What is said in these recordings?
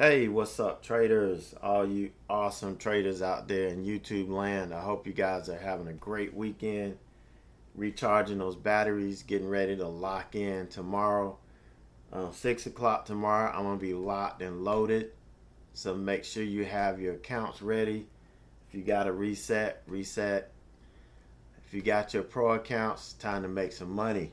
Hey, what's up, traders? All you awesome traders out there in YouTube land. I hope you guys are having a great weekend, recharging those batteries, getting ready to lock in tomorrow. 6 o'clock tomorrow, I'm going to be locked and loaded. So make sure you have your accounts ready. If you got to reset, reset. If you got your pro accounts, time to make some money.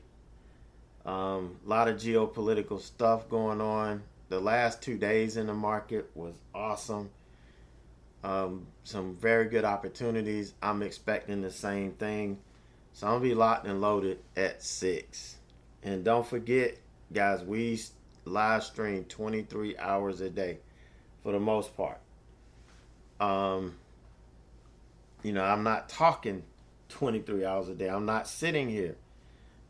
A lot of geopolitical stuff going on. The last 2 days in the market was awesome. Some very good opportunities. I'm expecting the same thing. So I'm going to be locked and loaded at 6. And don't forget, guys, we live stream 23 hours a day for the most part. Um, I'm not talking 23 hours a day. I'm not sitting here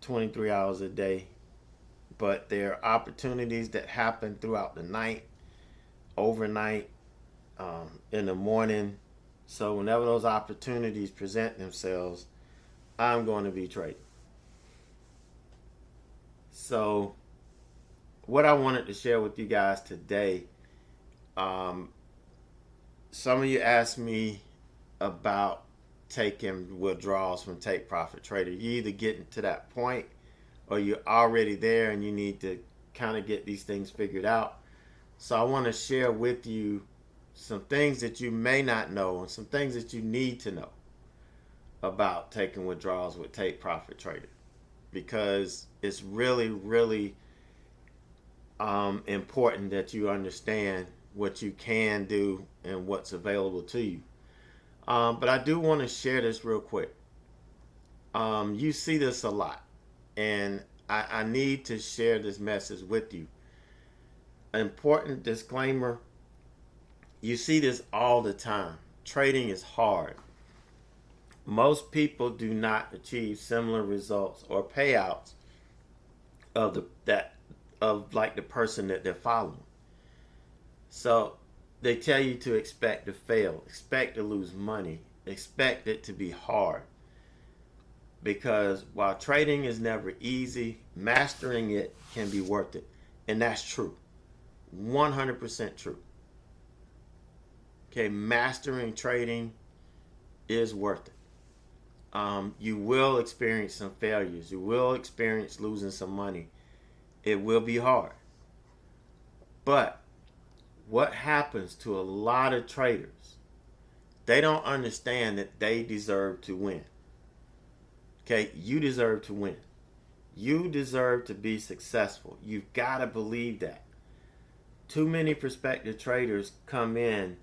23 hours a day. But there are opportunities that happen throughout the night, overnight, in the morning. So whenever those opportunities present themselves, I'm going to be trading. So what I wanted to share with you guys today, um, some of you asked me about taking withdrawals from Take Profit Trader. You either getting to that point or you're already there and you need to kind of get these things figured out. So I want to share with you some things that you may not know and some things that you need to know about taking withdrawals with Take Profit Trader, because it's really, really important that you understand what you can do and what's available to you. But I do want to share this real quick. You see this a lot, and I need to share this message with you. An important disclaimer: you see this all the time. Trading is hard. Most people do not achieve similar results or payouts of like the person that they're following. So they tell you to expect to fail, expect to lose money, expect it to be hard. Because while trading is never easy, mastering it can be worth it. And that's true. 100% true. Okay, mastering trading is worth it. You will experience some failures. You will experience losing some money. It will be hard. But what happens to a lot of traders, they don't understand that they deserve to win. Okay, you deserve to win. You deserve to be successful. You've got to believe that. Too many prospective traders come in,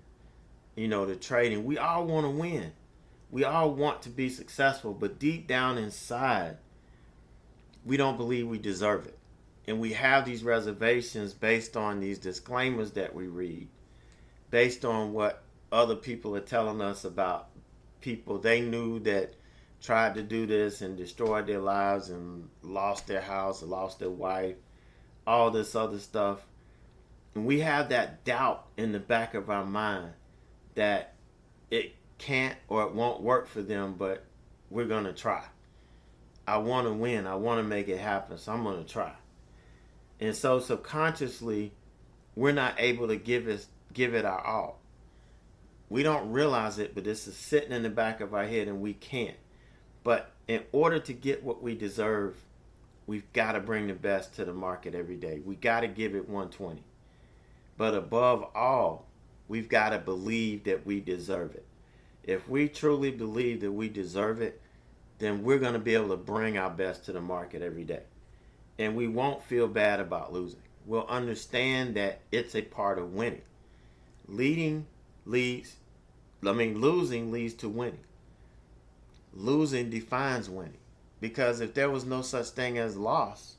to trading. We all want to win. We all want to be successful, but deep down inside, we don't believe we deserve it. And we have these reservations based on these disclaimers that we read, based on what other people are telling us about people they knew that tried to do this and destroyed their lives and lost their house, lost their wife, all this other stuff. And we have that doubt in the back of our mind that it can't or it won't work for them, but we're going to try. I want to win. I want to make it happen, so I'm going to try. And so subconsciously, we're not able to give it our all. We don't realize it, but this is sitting in the back of our head and we can't. But in order to get what we deserve, we've got to bring the best to the market every day. We got to give it 120. But above all, we've got to believe that we deserve it. If we truly believe that we deserve it, then we're going to be able to bring our best to the market every day. And we won't feel bad about losing. We'll understand that it's a part of winning. Losing leads to winning. Losing defines winning. Because if there was no such thing as loss,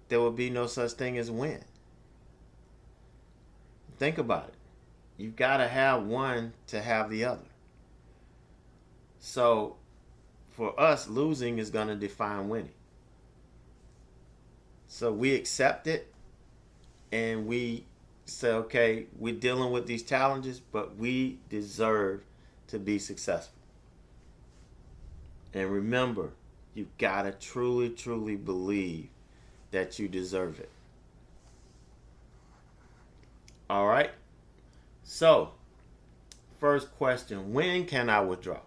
there would be no such thing as win. Think about it. You've got to have one to have the other. So for us, losing is going to define winning. So we accept it and we say, okay, we're dealing with these challenges, but we deserve to be successful. And remember, you've got to truly, truly believe that you deserve it. All right. So, first question, when can I withdraw?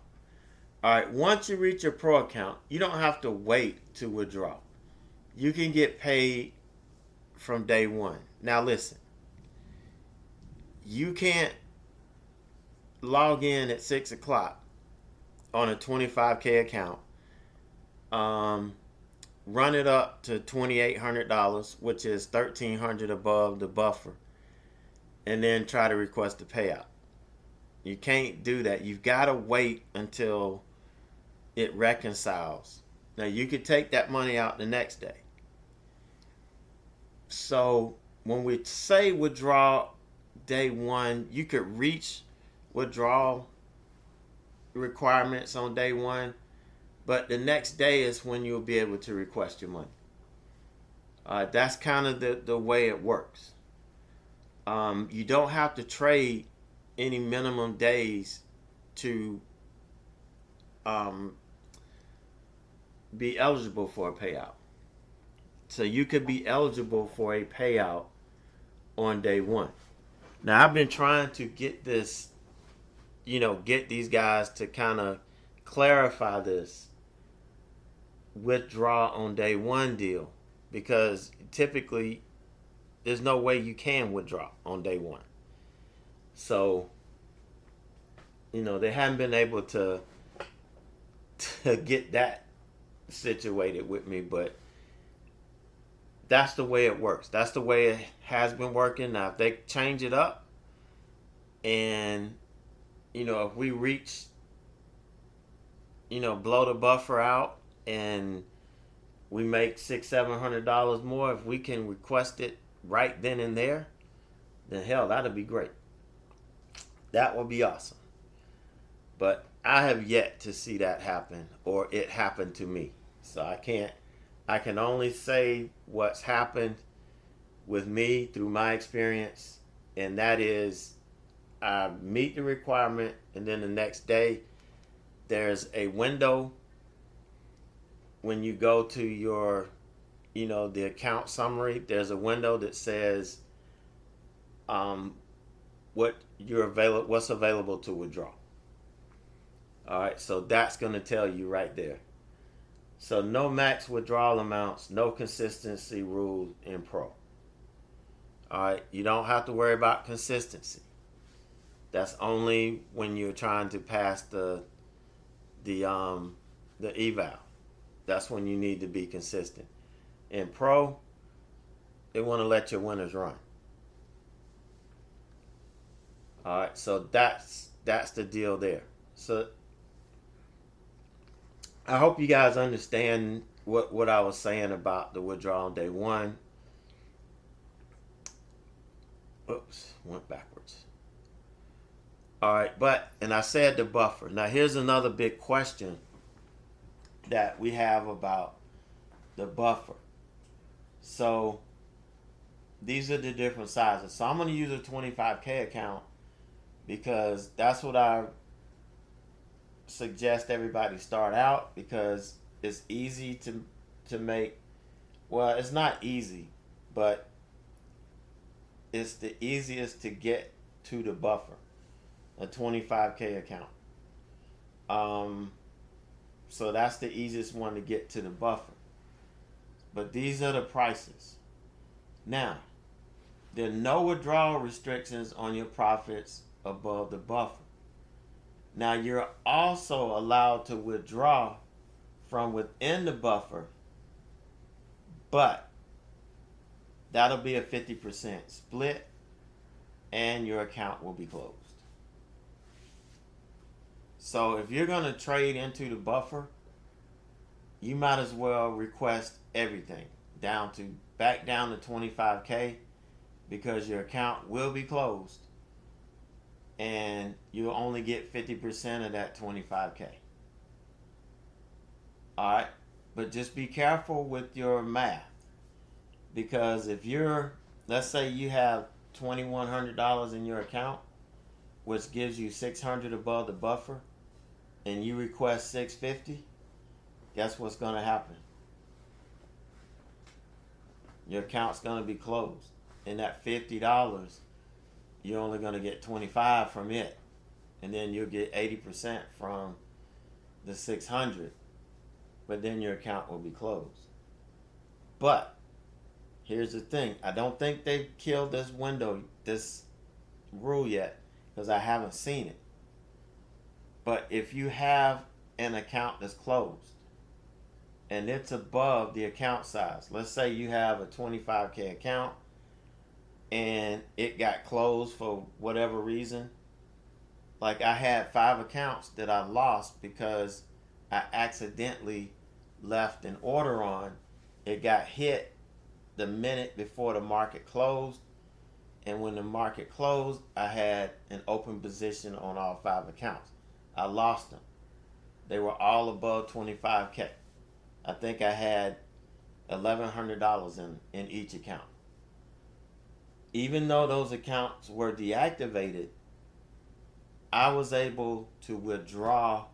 All right, once you reach your pro account, you don't have to wait to withdraw. You can get paid from day one. Now, listen, you can't log in at 6 o'clock on a 25K account, run it up to $2,800, which is $1,300 above the buffer, and then try to request a payout. You can't do that. You've got to wait until it reconciles. Now, you could take that money out the next day. So when we say withdraw day one, you could reach withdrawal requirements on day one, but the next day is when you'll be able to request your money. That's kind of the way it works. You don't have to trade any minimum days to be eligible for a payout. So you could be eligible for a payout on day one. Now, I've been trying to get this, get these guys to kind of clarify this withdraw on day one deal, because typically there's no way you can withdraw on day one. So, they haven't been able to get that situated with me, but that's the way it works. That's the way it has been working. Now, if they change it up and, if we reach, blow the buffer out and we make $600-700 more, if we can request it right then and there, then hell, that'd be great. That would be awesome. But I have yet to see that happen, or it happen to me. So I can only say what's happened with me through my experience, and that is I meet the requirement, and then the next day there's a window when you go to your, the account summary. There's a window that says what's available to withdraw. All right, so that's going to tell you right there. So no max withdrawal amounts, no consistency rule in pro. All right, you don't have to worry about consistency. That's only when you're trying to pass the eval. That's when you need to be consistent. In pro, they want to let your winners run. All right, so that's the deal there. So I hope you guys understand what I was saying about the withdrawal on day one. Oops, went backwards. All right, and I said the buffer. Now here's another big question that we have about the buffer. So these are the different sizes. So I'm going to use a 25K account because that's what I suggest everybody start out, because it's easy to make. Well, it's not easy, but it's the easiest to get to the buffer, a 25K account. So that's the easiest one to get to the buffer. But these are the prices. Now, there are no withdrawal restrictions on your profits above the buffer. Now, you're also allowed to withdraw from within the buffer, but that'll be a 50% split and your account will be closed. So if you're going to trade into the buffer, you might as well request everything back down to 25K, because your account will be closed and you'll only get 50% of that 25K. All right, but just be careful with your math, because if let's say you have $2,100 in your account, which gives you $600 above the buffer, and you request $650, guess what's going to happen? Your account's going to be closed, and that $50 you're only going to get 25 from it, and then you'll get 80% from the 600, but then your account will be closed. But here's the thing, I don't think they've killed this rule yet, because I haven't seen it. But if you have an account that's closed and it's above the account size, let's say you have a 25K account and it got closed for whatever reason. Like, I had 5 accounts that I lost because I accidentally left an order on. It got hit the minute before the market closed, and when the market closed, I had an open position on all 5 accounts. I lost them. They were all above 25K. I think I had $1,100 in each account. Even though those accounts were deactivated, I was able to withdraw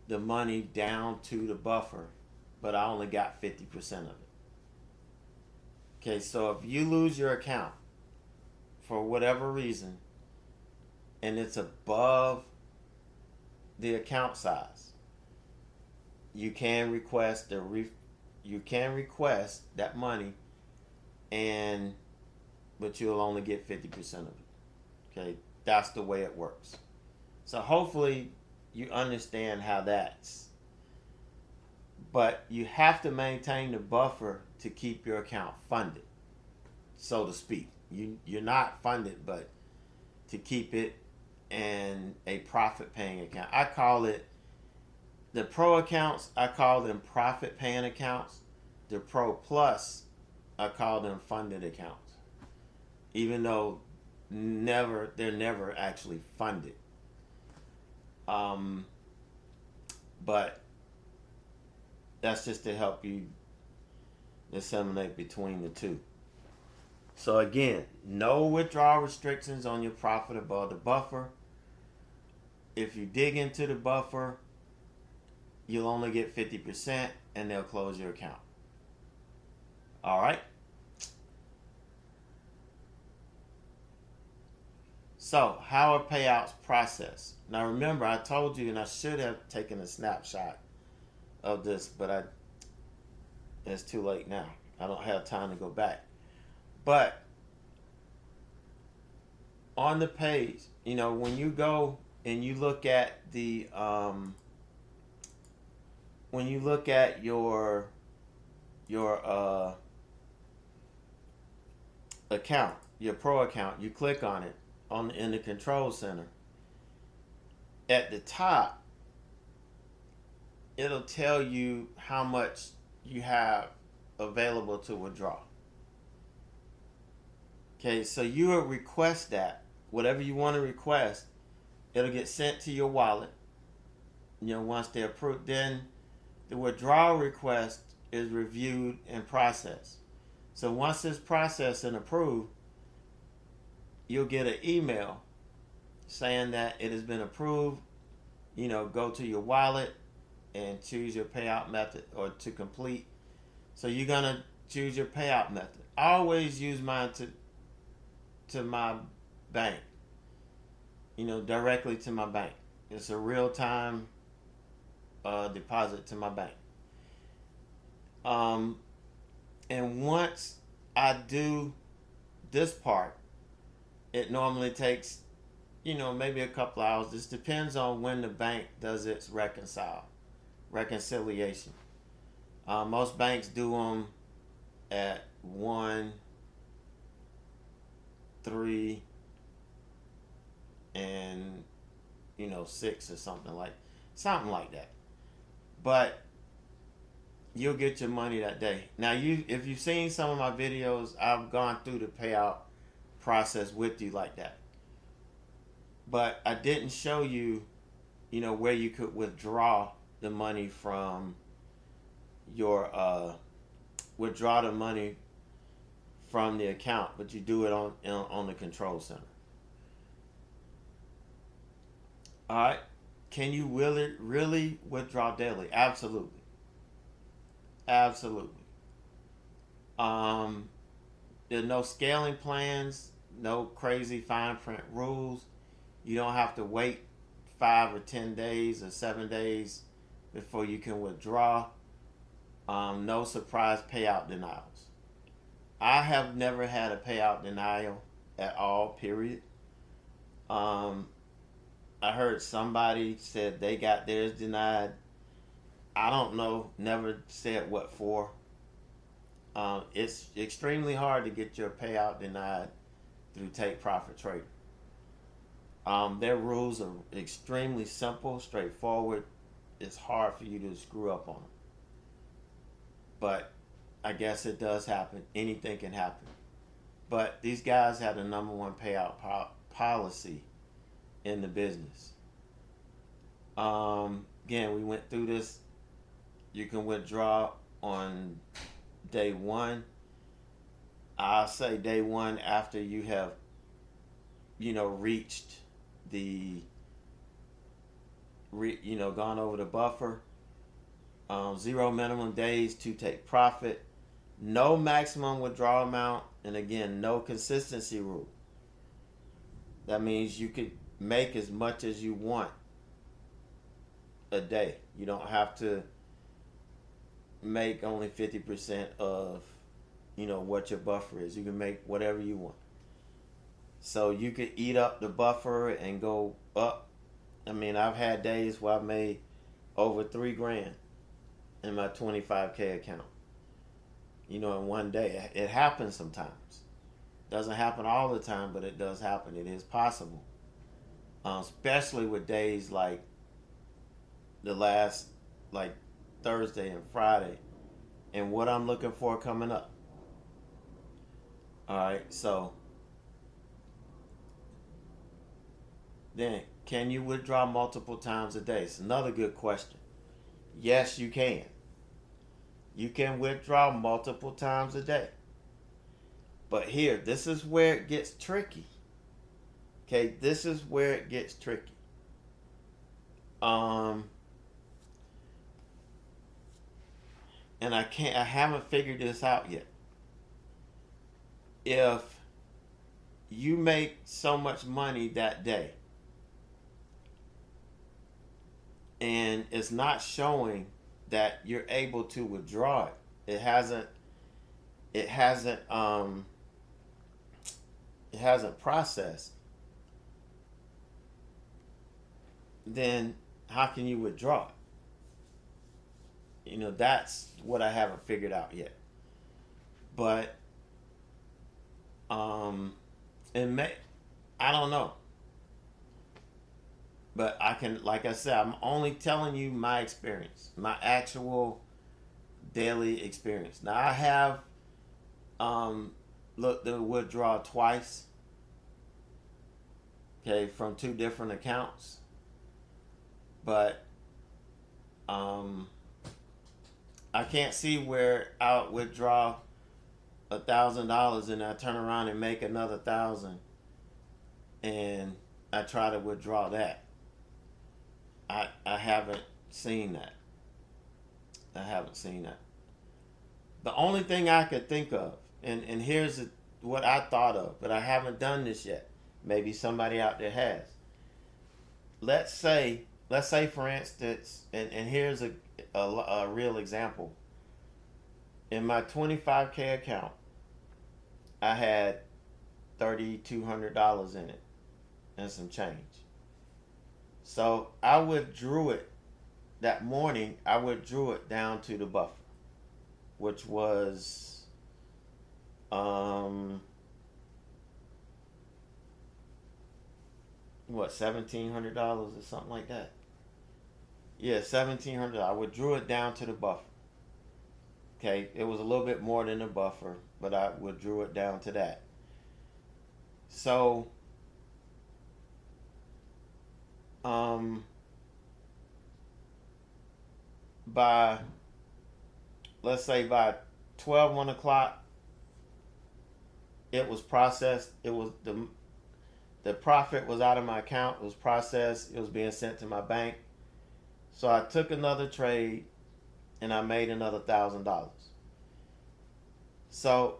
the money down to the buffer, but I only got 50% of it. Okay, so if you lose your account for whatever reason and it's above the account size, you can request that money, but you'll only get 50% of it. Okay, that's the way it works. So hopefully you understand how that's. But you have to maintain the buffer to keep your account funded, so to speak. You're not funded, but to keep it in a profit-paying account. I call it, the Pro accounts, I call them profit-paying accounts. The Pro Plus, I call them funded accounts, even though they're never actually funded. But that's just to help you disseminate between the two. So again, no withdrawal restrictions on your profit above the buffer. If you dig into the buffer, you'll only get 50% and they'll close your account. All right. So, how are payouts processed? Now remember, I told you, and I should have taken a snapshot of this, but it's too late now. I don't have time to go back. But on the page, when you go and you look at the when you look at your account, your Pro account, you click on it in the control center. At the top, it'll tell you how much you have available to withdraw. Okay, so you will request that. Whatever you want to request, it'll get sent to your wallet. Once they're approved, then the withdrawal request is reviewed and processed. So once it's processed and approved, you'll get an email saying that it has been approved. Go to your wallet and choose your payout method or to complete. So you're going to choose your payout method. I always use mine to my bank, directly to my bank. It's a real-time deposit to my bank. And once I do this part, it normally takes, maybe a couple hours. This depends on when the bank does its reconciliation. Most banks do them at 1, 3, and 6 or something like that. But you'll get your money that day. Now, if you've seen some of my videos, I've gone through the payout process with you like that. But I didn't show you, where you could withdraw the money from your withdraw the money from the account, but you do it on the control center. All right. Can you really withdraw daily? Absolutely. There's no scaling plans no crazy fine print rules. You don't have to wait 5 or 10 days or 7 days before you can withdraw. No surprise payout denials. I have never had a payout denial at all, period. I heard somebody said they got theirs denied. I don't know, never said what for. It's extremely hard to get your payout denied through take profit trading. Their rules are extremely simple, straightforward. It's hard for you to screw up on them. But I guess it does happen. Anything can happen. But these guys had the number one payout policy in the business. Again, we went through this. You can withdraw on day one. I'll say day one after you have, reached the, gone over the buffer. 0 minimum days to take profit. No maximum withdrawal amount. And again, no consistency rule. That means you could make as much as you want a day. You don't have to make only 50% of, what your buffer is. You can make whatever you want. So you could eat up the buffer and go up. I mean, I've had days where I've made over $3,000 in my 25K account. In one day. It happens sometimes. Doesn't happen all the time, but it does happen. It is possible. Especially with days like the last, Thursday and Friday, and what I'm looking for coming up. All right, so then can you withdraw multiple times a day? It's another good question. Yes, you can. You can withdraw multiple times a day. But here, this is where it gets tricky. Okay, this is where it gets tricky. And I haven't figured this out yet. If you make so much money that day and it's not showing that you're able to withdraw it, it hasn't processed, then how can you withdraw it? That's what I haven't figured out yet. But I don't know. But I can, like I said, I'm only telling you my experience, my actual daily experience. Now I have looked to withdraw twice, okay, from 2 different accounts. But I can't see where I'll withdraw $1,000 and I turn around and make another 1,000 and I try to withdraw that. I haven't seen that. The only thing I could think of, and here's what I thought of, but I haven't done this yet. Maybe somebody out there has. Let's say for instance, and here's a real example. In my 25K account, I had $3,200 in it and some change. So I withdrew it that morning. I withdrew it down to the buffer, which was $1,700 or something like that. Yeah, $1,700. I withdrew it down to the buffer. Okay, it was a little bit more than the buffer, but I withdrew it down to that. So, by, let's say by 1 o'clock, it was processed. It was the profit was out of my account. It was processed. It was being sent to my bank. So I took another trade and I made another $1,000. So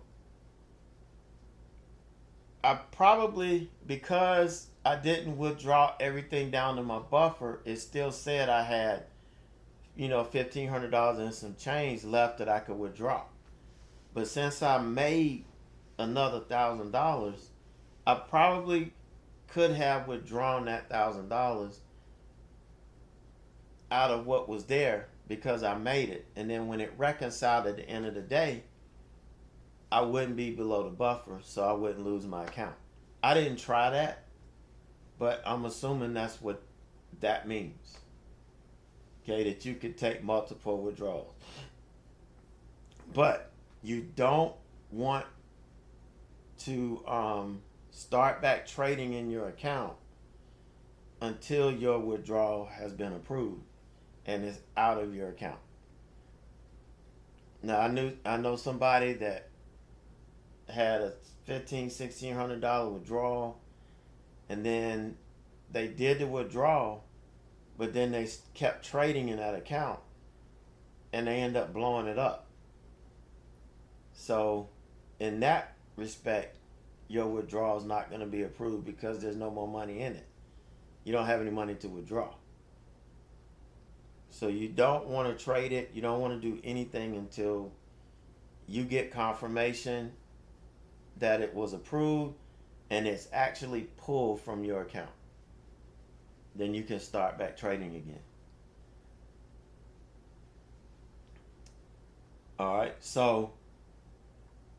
I probably, because I didn't withdraw everything down to my buffer, it still said I had, $1,500 and some change left that I could withdraw. But since I made another $1,000, I probably could have withdrawn that $1,000 out of what was there because I made it. And then when it reconciled at the end of the day, I wouldn't be below the buffer, so I wouldn't lose my account. I didn't try that, but I'm assuming that's what that means. Okay, that you could take multiple withdrawals. But you don't want to start back trading in your account until your withdrawal has been approved and is out of your account. Now I know somebody that had a $1,500-$1,600 withdrawal, and then they did the withdrawal, but then they kept trading in that account, and they end up blowing it up. So, in that respect, your withdrawal is not going to be approved because there's no more money in it. You don't have any money to withdraw. So you don't want to trade it. You don't want to do anything until you get confirmation that it was approved and it's actually pulled from your account. Then you can start back trading again. All right, so,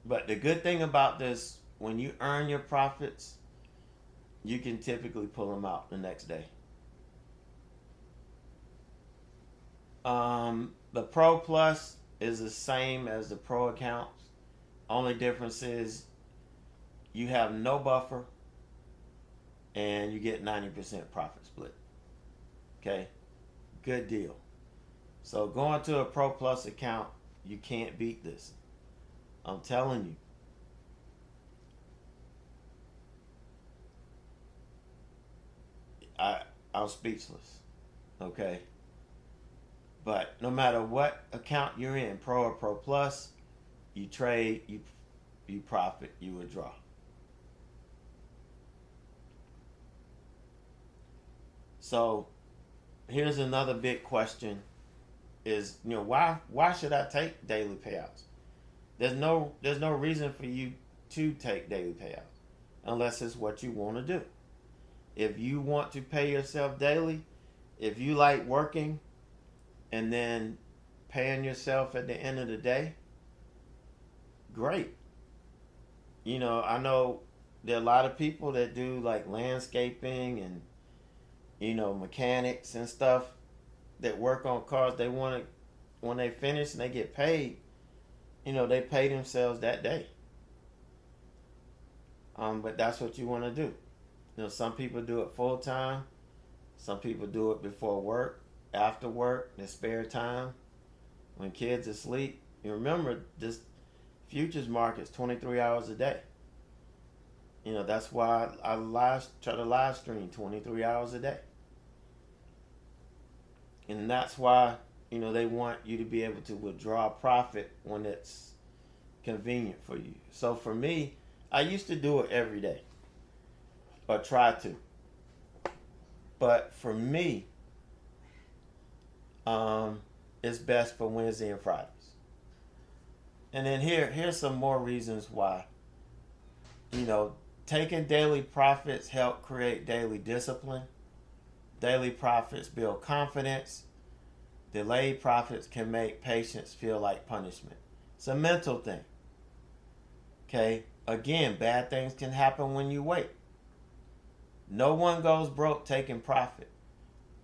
but the good thing about this, when you earn your profits, you can typically pull them out the next day. The Pro Plus is the same as the Pro accounts. Only difference is you have no buffer and you get 90% profit split. Okay, good deal. So going to a Pro Plus account, you can't beat this. I'm telling you. I'm speechless. Okay. But no matter what account you're in, Pro or Pro Plus, you trade, you profit, you withdraw. So here's another big question is, why should I take daily payouts? There's no reason for you to take daily payouts unless it's what you want to do. If you want to pay yourself daily, if you like working and then paying yourself at the end of the day, great. I know there are a lot of people that do like landscaping and mechanics and stuff that work on cars. They want to, when they finish and they get paid, they pay themselves that day. But that's what you want to do. Some people do it full time. Some people do it before work, after work, their spare time, when kids are asleep. You remember, this futures market's 23 hours a day. That's why I try to live stream 23 hours a day. And that's why, they want you to be able to withdraw profit when it's convenient for you. So for me, I used to do it every day, or try to. But for me, it's best for Wednesday and Fridays. And then here's some more reasons why. Taking daily profits help create daily discipline. Daily profits build confidence. Delayed profits can make patience feel like punishment. It's a mental thing. Okay? Again, bad things can happen when you wait. No one goes broke taking profit.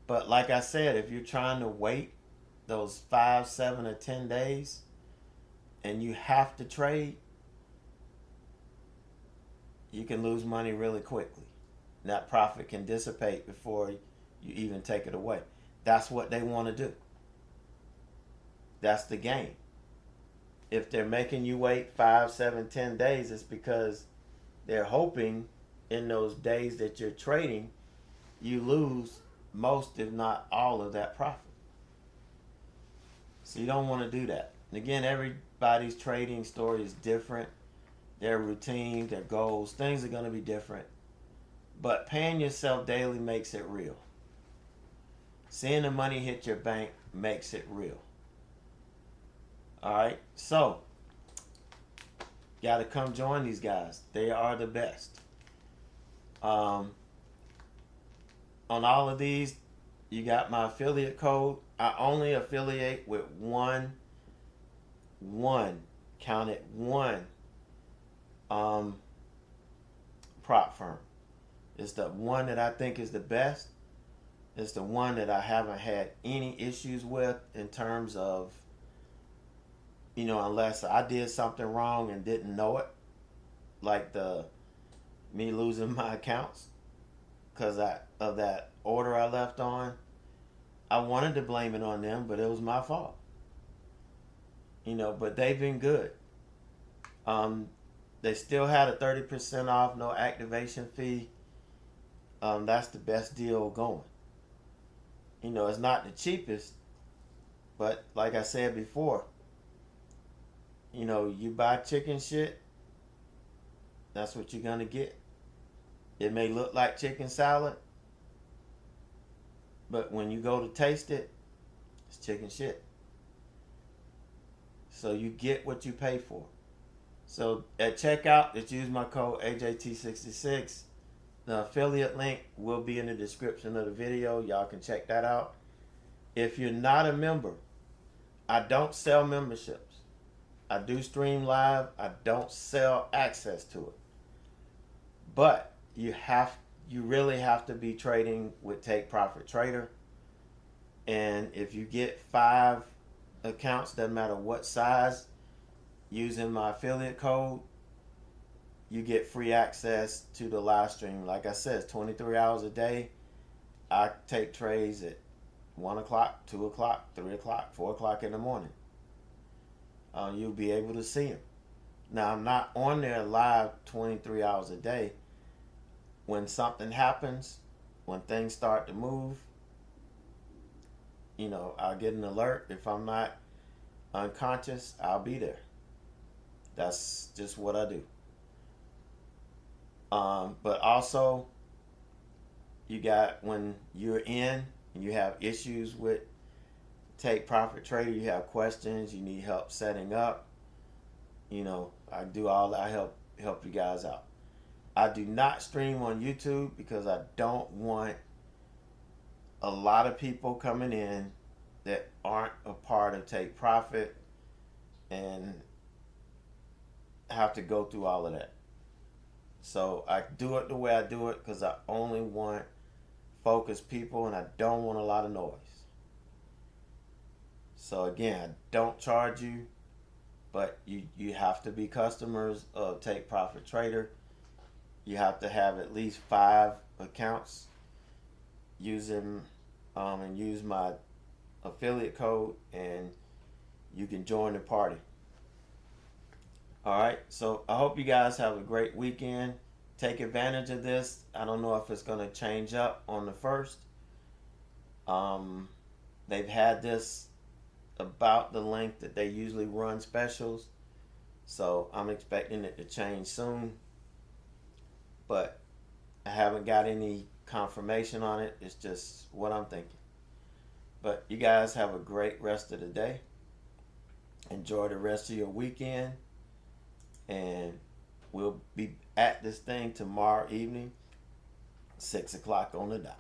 But like I said, if you're trying to wait those 5, 7, or 10 days and you have to trade, you can lose money really quickly. That profit can dissipate before you even take it away. That's what they want to do. That's the game. If they're making you wait 5, 7, 10 days, it's because they're hoping in those days that you're trading, you lose most, if not all, of that profit. So you don't want to do that. And again, everybody's trading story is different. their routine, their goals. Things are going to be different. But paying yourself daily makes it real. Seeing the money hit your bank makes it real. All right, so got to come join these guys. They are the best. On all of these, you got my affiliate code. I only affiliate with one, count it, one prop firm. It's the one that I think is the best. It's the one that I haven't had any issues with in terms of, unless I did something wrong and didn't know it, like me losing my accounts because of that order I left on. I wanted to blame it on them, but it was my fault. But they've been good. They still had a 30% off, no activation fee. That's the best deal going. It's not the cheapest, but like I said before, you buy chicken shit, that's what you're going to get. It may look like chicken salad, but when you go to taste it, it's chicken shit. So you get what you pay for. So at checkout, just use my code AJT66. The affiliate link will be in the description of the video. Y'all can check that out. If you're not a member, I don't sell memberships. I do stream live. I don't sell access to it. But you really have to be trading with Take Profit Trader. And if you get 5 accounts, doesn't matter what size, using my affiliate code, you get free access to the live stream. Like I said, it's 23 hours a day. I take trades at 1 o'clock, 2 o'clock, 3 o'clock, 4 o'clock in the morning. You'll be able to see them. Now, I'm not on there live 23 hours a day. When something happens, when things start to move, I'll get an alert. If I'm not unconscious, I'll be there. That's just what I do. But also, you got, when you're in and you have issues with Take Profit Trader, you have questions, you need help setting up, I do all that. I help you guys out. I do not stream on YouTube because I don't want a lot of people coming in that aren't a part of Take Profit and have to go through all of that. So I do it the way I do it because I only want focused people and I don't want a lot of noise. So again, I don't charge you, but you have to be customers of Take Profit Trader. You have to have at least 5 accounts using and use my affiliate code, and you can join the party. All right, so I hope you guys have a great weekend. Take advantage of this. I don't know if it's going to change up on the 1st. They've had this about the length that they usually run specials, so I'm expecting it to change soon. But I haven't got any confirmation on it. It's just what I'm thinking. But you guys have a great rest of the day. Enjoy the rest of your weekend. And we'll be at this thing tomorrow evening, 6 o'clock on the dot.